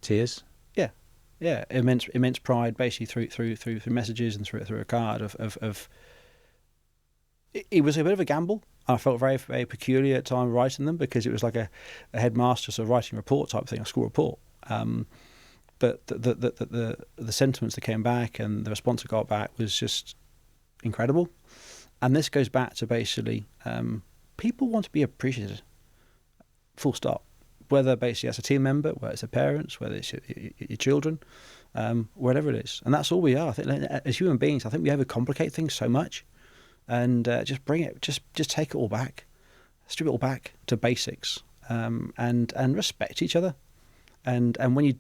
Tears? Yeah, immense pride, basically through messages and through a card of. It was a bit of a gamble. I felt very, very peculiar at the time writing them, because it was like a headmaster sort of writing a report type thing, a school report. But the sentiments that came back and the response I got back was just incredible. And this goes back to basically people want to be appreciated. Full stop. Whether basically as a team member, whether it's the parents, whether it's your children, whatever it is. And that's all we are. I think as human beings, I think we overcomplicate things so much. And just bring it, just take it all back, strip it all back to basics, and respect each other, and when you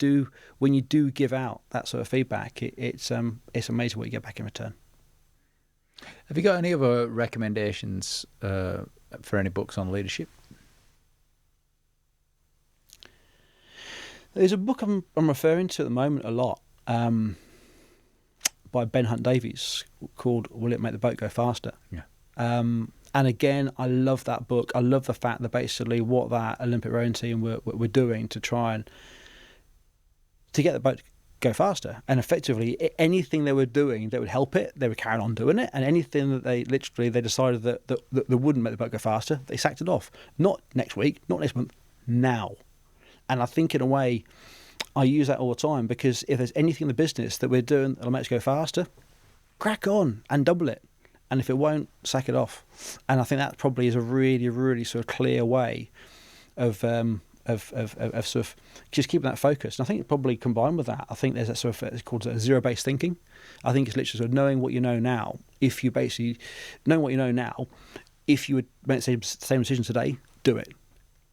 do give out that sort of feedback, it's amazing what you get back in return. Have you got any other recommendations for any books on leadership? There's a book I'm referring to at the moment a lot, by Ben Hunt Davies, called "Will It Make the Boat Go Faster?" Yeah. And again, I love that book. I love the fact that basically what that Olympic rowing team were doing to try and to get the boat to go faster. And effectively, anything they were doing that would help it, they were carrying on doing it. And anything that they decided that wouldn't make the boat go faster, they sacked it off. Not next week, not next month, now. And I think in a way, I use that all the time, because if there's anything in the business that we're doing that'll make us go faster, crack on and double it. And if it won't, sack it off. And I think that probably is a really, really sort of clear way of sort of just keeping that focus. And I think probably combined with that, I think there's that sort of, it's called zero-based thinking. I think it's literally sort of knowing what you know now. If you basically know what you know now, if you would make the same decision today, do it.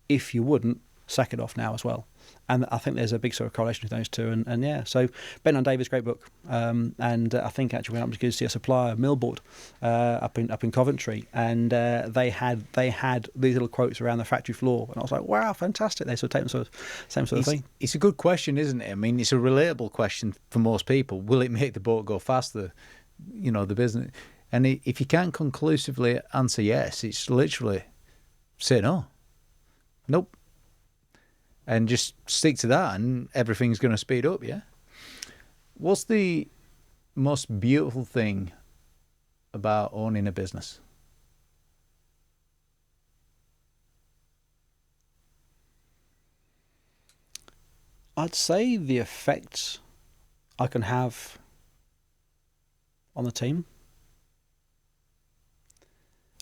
If you wouldn't, sack it off now as well. And I think there's a big sort of correlation with those two. And yeah, so Ben and Davis, great book. And I think actually went up to go see a supplier, Millboard, up in Coventry, and they had these little quotes around the factory floor, and I was like, wow, fantastic. They sort of take the same sort of thing. It's a good question, isn't it? I mean, it's a relatable question for most people. Will it make the boat go faster? You know, the business. And if you can't conclusively answer yes, it's literally say no. Nope. And just stick to that, and everything's going to speed up, yeah? What's the most beautiful thing about owning a business? I'd say the effect I can have on the team.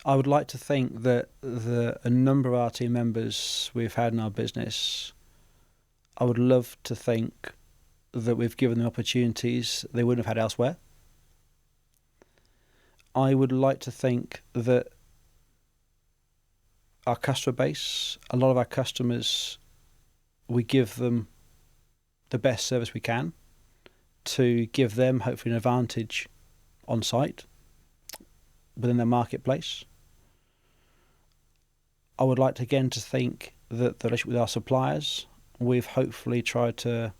I would like to think that a number of our team members we've had in our business, I would love to think that we've given them opportunities they wouldn't have had elsewhere. I would like to think that our customer base, a lot of our customers, we give them the best service we can to give them hopefully an advantage on site within their marketplace. I would like to again to think that the relationship with our suppliers, we've hopefully tried to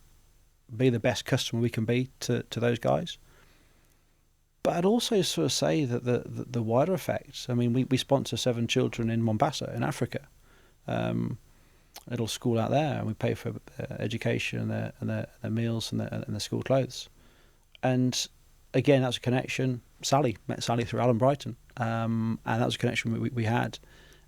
be the best customer we can be to those guys. But I'd also sort of say that the wider effects, I mean, we sponsor 7 children in Mombasa in Africa, a little school out there, and we pay for their education and their meals and their school clothes. And again, that's a connection. Met Sally through Alan Brighton, and that was a connection we had.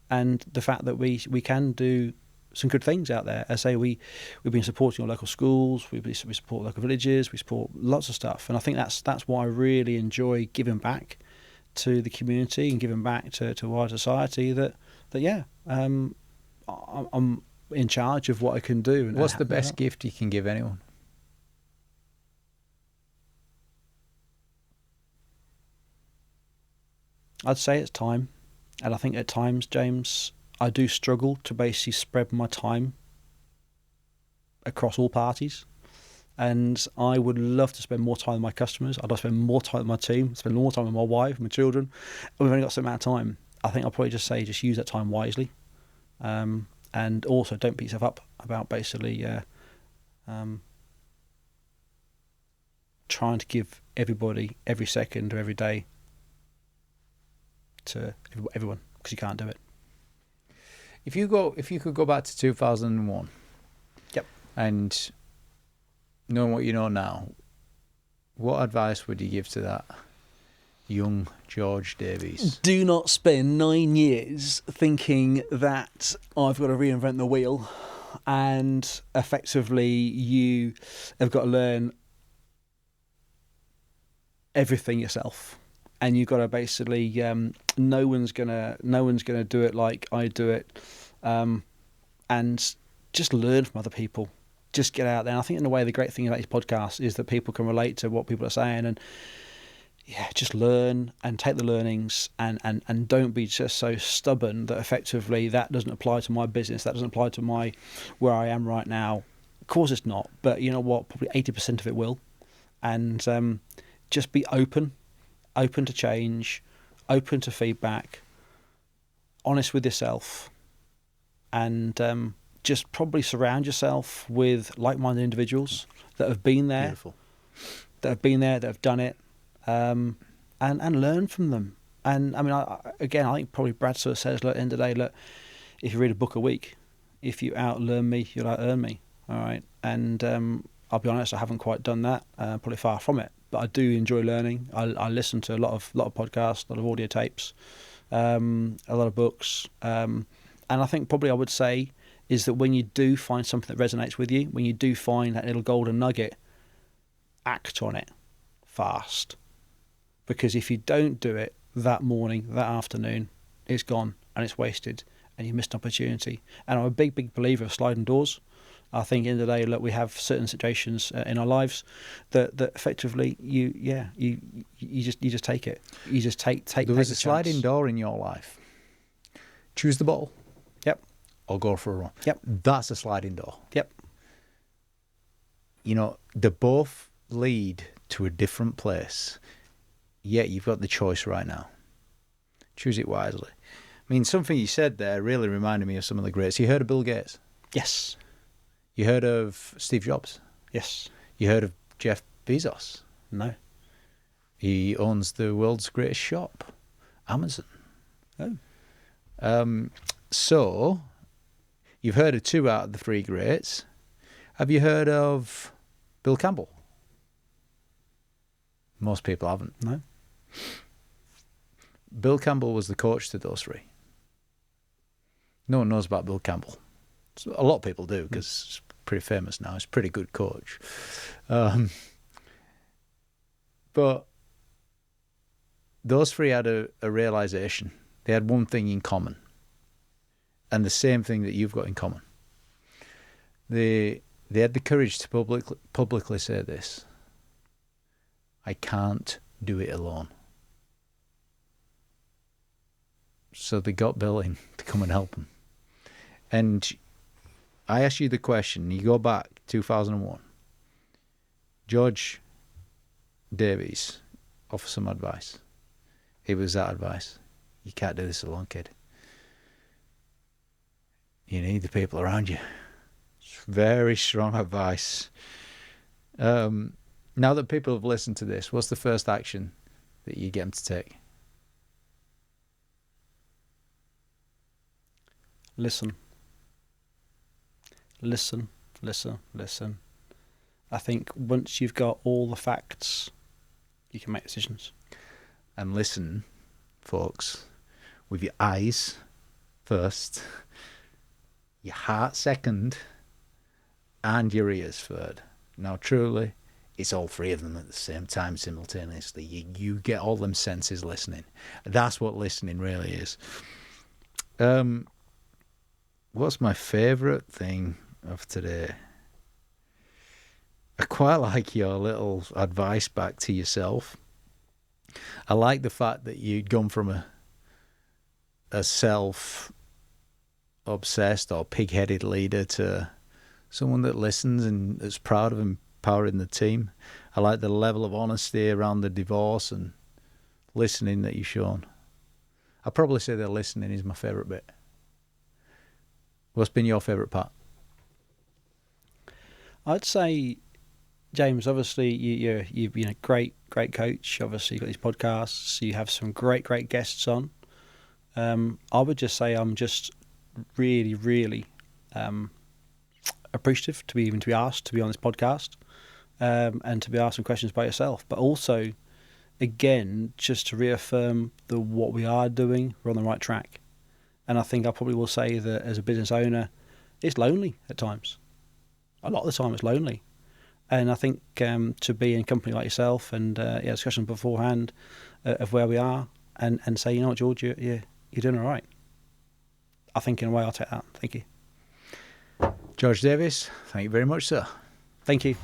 And the fact that we can do some good things out there. As I say, we've been supporting our local schools, we support local villages, we support lots of stuff. And I think that's why I really enjoy giving back to the community and giving back to wider society. That I'm in charge of what I can do. And what's the best gift you can give anyone? I'd say it's time. And I think at times, James, I do struggle to basically spread my time across all parties. And I would love to spend more time with my customers. I'd love to spend more time with my team, spend more time with my wife, my children. We've only got some amount of time. I think I'll probably just say just use that time wisely. And also don't beat yourself up about basically trying to give everybody every second or every day to everyone, because you can't do it. If you could go back to 2001, yep, and knowing what you know now, what advice would you give to that young George Davies? Do not spend 9 years thinking that I've got to reinvent the wheel, and effectively you have got to learn everything yourself. And you've got to basically, no one's gonna do it like I do it, and just learn from other people. Just get out there. And I think in a way the great thing about these podcasts is that people can relate to what people are saying, and yeah, just learn and take the learnings, and don't be just so stubborn that effectively that doesn't apply to my business, that doesn't apply to where I am right now. Of course it's not, but you know what? Probably 80% of it will, and just be open to change, open to feedback, honest with yourself, and just probably surround yourself with like-minded individuals that have been there, that have done it, and learn from them. And I mean, I think probably Brad sort of says, look, at the end of the day, look, if you read a book a week, if you outlearn me, you'll out-earn me. All right, and I'll be honest, I haven't quite done that, probably far from it. But I do enjoy learning. I listen to a lot of podcasts, a lot of audio tapes, a lot of books, and I think probably I would say is that when you do find something that resonates with you, when you do find that little golden nugget, act on it fast, because if you don't do it that morning, that afternoon, it's gone and it's wasted, and you missed an opportunity. And I'm a big believer of sliding doors. I think in the day, look, we have certain situations in our lives that effectively you just take it. You just take. There was a sliding door in your life. Choose the ball. Yep. or go for a run. Yep. That's a sliding door. Yep. You know, they both lead to a different place, yet you've got the choice right now. Choose it wisely. I mean, something you said there really reminded me of some of the greats. You heard of Bill Gates? Yes. You heard of Steve Jobs? Yes. You heard of Jeff Bezos? No. He owns the world's greatest shop, Amazon. Oh. So, you've heard of 2 out of the 3 greats. Have you heard of Bill Campbell? Most people haven't. No. Bill Campbell was the coach to those 3. No one knows about Bill Campbell. So a lot of people do because he's pretty famous now. He's a pretty good coach. But those 3 had a realization. They had one thing in common, and the same thing that you've got in common. They had the courage to publicly say this: I can't do it alone. So they got Bill in to come and help them. And I asked you the question, you go back 2001. George Davies offered some advice. It was that advice: you can't do this alone, kid. You need the people around you. It's very strong advice. Now that people have listened to this, what's the first action that you get them to take? Listen. Listen, listen, listen. I think once you've got all the facts, you can make decisions. And listen, folks, with your eyes first, your heart second, and your ears third. Now, truly, it's all 3 of them at the same time simultaneously. You get all them senses listening. That's what listening really is. What's my favourite thing of today? I quite like your little advice back to yourself. I like the fact that you'd gone from a self-obsessed or pig-headed leader to someone that listens and is proud of empowering the team. I like the level of honesty around the divorce and listening that you've shown. I'd probably say that listening is my favourite bit. What's been your favourite part? I'd say, James, obviously you've been a great coach. Obviously you've got these podcasts. You have some great guests on. I would just say I'm just really appreciative to be asked to be on this podcast, and to be asked some questions by yourself. But also, again, just to reaffirm what we are doing, we're on the right track. And I think I probably will say that as a business owner, it's lonely at times. A lot of the time it's lonely. And I think to be in a company like yourself and discussion beforehand of where we are and say, you know what, George, you're doing all right. I think in a way I'll take that. Thank you. George Davies, thank you very much, sir. Thank you.